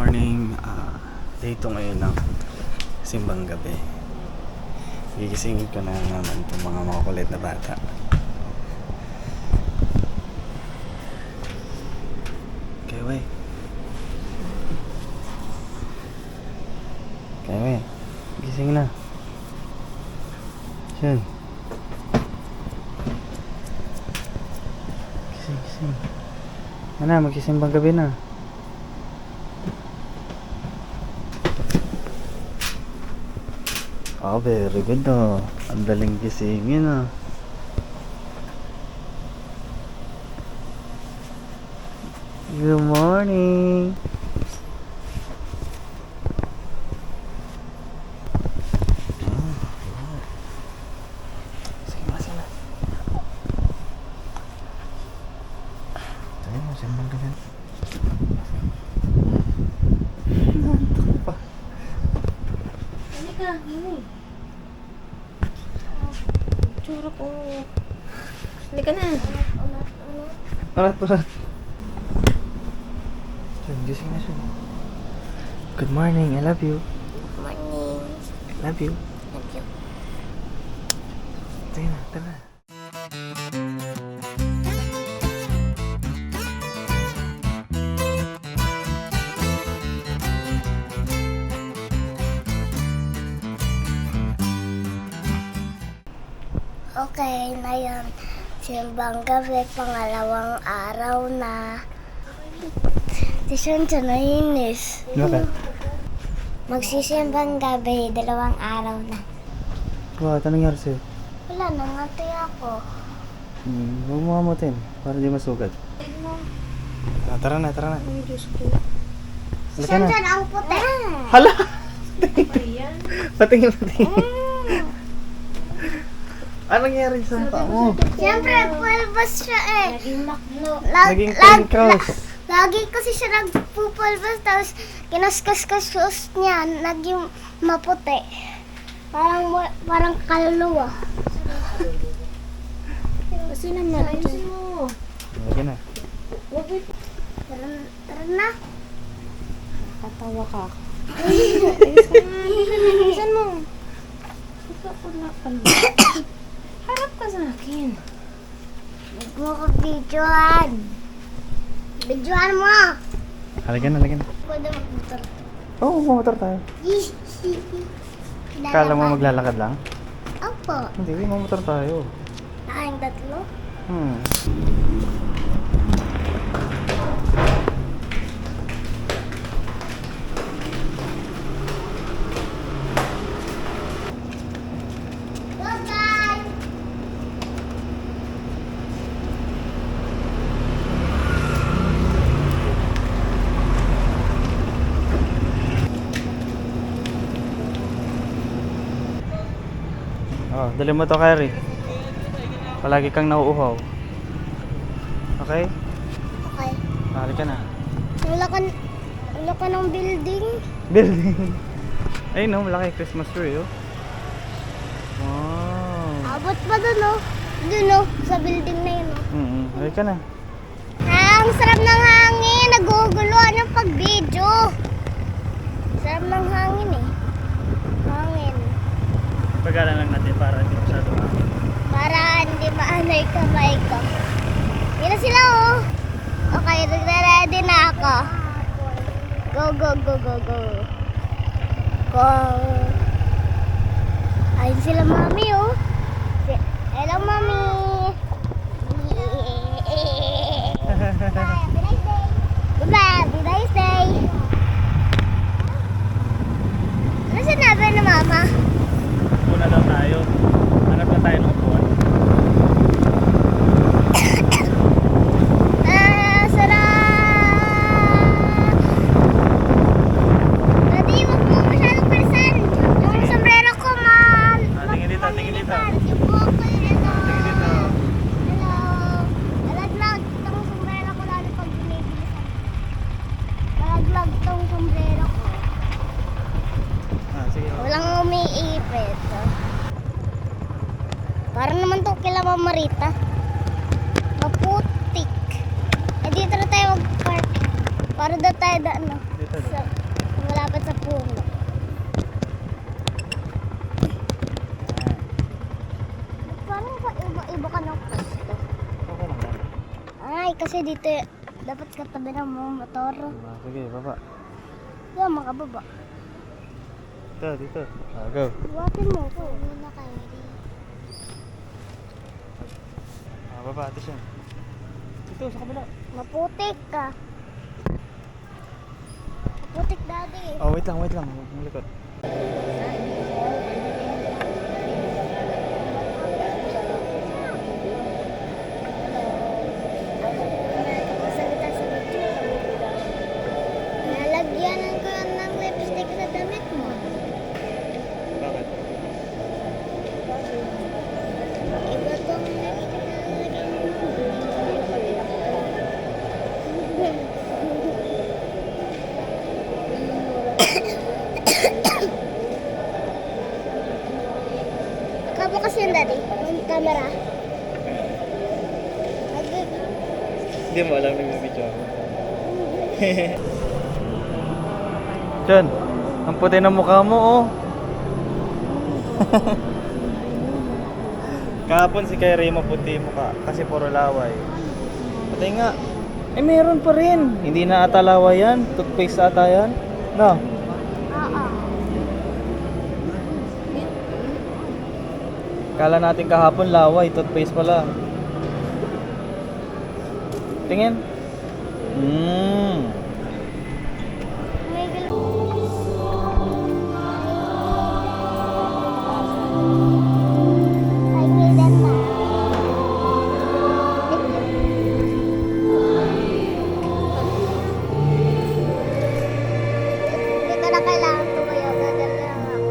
morning. Day 2 ngayon ng simbang gabi. Gigisingin ko na naman itong mga makukulit na bata. Okay, wey. Okay, wey. Gising na. Yan. Gising. Ano, magsimbang gabi na. Oh, very good oh. Ang daling gisingin oh. Good morning. Sige na. Tayo mo, simbang gabi. Nantok pa. Halika, hindi. Tsura ko. Halika na. Ulat. Gising na siya. Good morning, I love you. Morning. I love you. Love you. Sige na, tara. Okay, na yan. Simbang gabi, pangalawang araw na. Si Shuncho nainis. Bakit? Magsisimbang gabi, 2 araw na. Bakit? Anong nangyari sa'yo? Wala, nangatay ako. Huwag mo kamutin para di masugat. Tara na. Ay, Diyos ko. Halika na. Shuncho ang puti. Hala! Patingin. Anong nangyari sa paa mo? Siyempre, pulbas siya eh. Naging makno. Naging crinkles. Lagi kasi siya nagpupulbas, tapos kinaskas-kas niya, naging maputi. Parang kaluluwa. Kasi naman, ayusin mo. Halika na. Tara na. Katawa ka. Ayusin mo. Ikaw po na pala. Harap ka sa akin. Huwag mo ko videoan. Videoan mo. Halika na. Pwede mag-motor. Oo, pumotor tayo. Kala mo maglalakad lang? Opo. Hindi, mamotor tayo. Tayong 3. Oh, dali mo to, Kyrie. Palagi kang nauuhaw. Okay? Okay. Halika na. Wala ka ng building. Building. Ay no, malaki Christmas tree oh. Wow. Abot pa dun oh. Dun oh, sa building na yun oh. Halika na. Ang sarap ng hangin. Naguguluhan ng pag-video. Sarap ng hangin eh. Hangin. Pagalan lang natin para hindi masyado hangin. Para hindi maanay kamay ko. Yun na sila oh. Okay, ready na ako. Go. Go. Ayun sila mami oh. Hello mami. Goodbye, be nice day. Ano sinabi ni mama? Muna daw tayo. Hanap na tayo ng upuan. Sarap! Daddy, wag mo masyadong palisan. Yung sombrero ko, man. Tingin dito. Yung buhok ko yun ito. Tingin dito. Hello. Nalaglag itong sombrero ko lalo pag binibilisan. Nalaglag itong sombrero ko. Sige. Walang umiipit. Para naman to kila Mama Rita. Maputik. Eh dito na tayo mag-park. Para daw tayo Dito, dito. Sa, malapit sa puno. Parang pa iba-iba ka ng pwesto. Okay lang yan. Ay, kasi dito dapat katabi ng mga motor. Sige, baba. Yan, makababa. Dito, dito. Go. Buwatin mo ko. Muna kayo. Baba, ate siya. Dito, sa kabila. Maputik ka. Maputik, daddy. Oh, wait lang. Huwag mong likod. Salita sa video. Nalagyanan ko ng lipstick sa damit mo. Bakit? Iba tong lipstick na nalagyan mo. Kabukas yun, daddy. Yung camera. Hindi mo alam yung video ako. John, ang puti ng mukha mo, oh. Kahapon si Kyrie maputi yung mukha kasi puro laway. Patay nga. Eh, meron pa rin. Hindi na ata laway yan. Toothpaste ata yan. No? Oo. Kala natin kahapon laway. Toothpaste pala. Tingin. May galaw. I need that na. Hindi ko na kailangan tumayo. Gagal lang ako.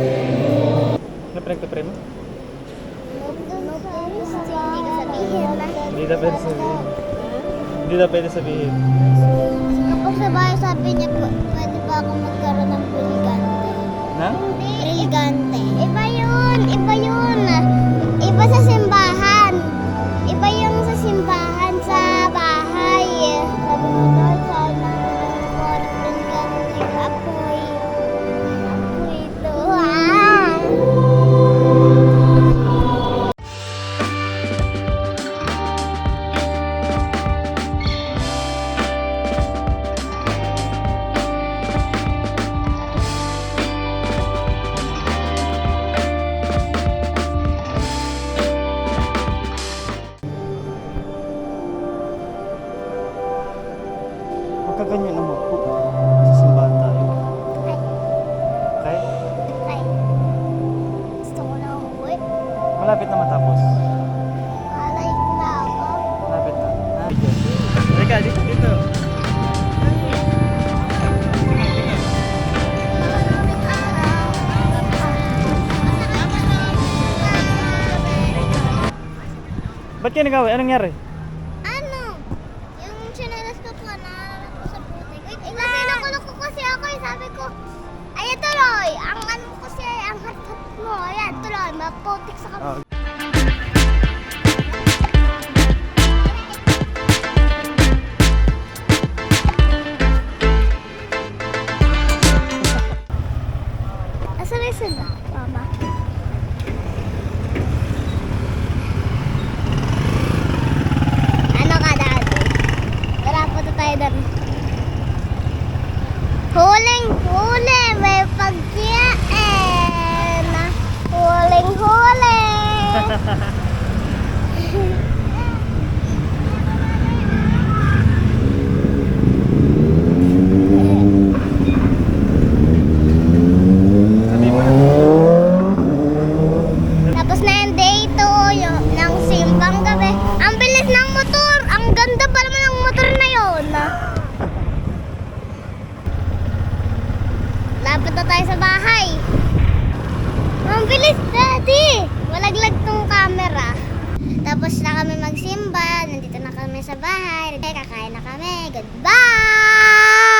Ano pinagpipray mo? Hindi ko sabihin na. Hindi na pwede sabihin. Hindi na pwede sabihin. Kapag sa bahay sabi niya, pwede ba ako magkaroon ng briligante? Na? Briligante. Iba yun. Iba yun. Iba sa simbahan. Iba yung sa simbahan sa bahay. Sabi mo doon, sana ako ng briligante. Apoy. Apoy ito. Huwag ka ganyan naman po. Sa simbahan tayo. Ay, Okay? ay. Gusto ko na umuwi. Malapit na matapos. Alay na ako. Malapit na. Ha? Teka, dito. Ba't kayo nag-away? Anong nangyari? Ano? Yung chinelas ko po, naalala ko sa putik. Kasi nakulong ko kasi ako eh. Sabi ko, ay tuloy, ang ano ko kasi, ang hatat mo. Ayan, tuloy, maputik sa kapatid. Asan na sila, mama? Ano ka dati? Tara, punta tayo doon. Huli! May pagkiyain! Huli! Sabi mo na. Tapos na yung day 2 ng simbang gabi. Ang bilis ng motor! Ang ganda pa naman ng motor na yun. Lapit na tayo sa bahay. Ang bilis, daddy! Walaglag tong camera. Tapos na kami magsimba. Nandito na kami sa bahay. Kakain na kami. Goodbye!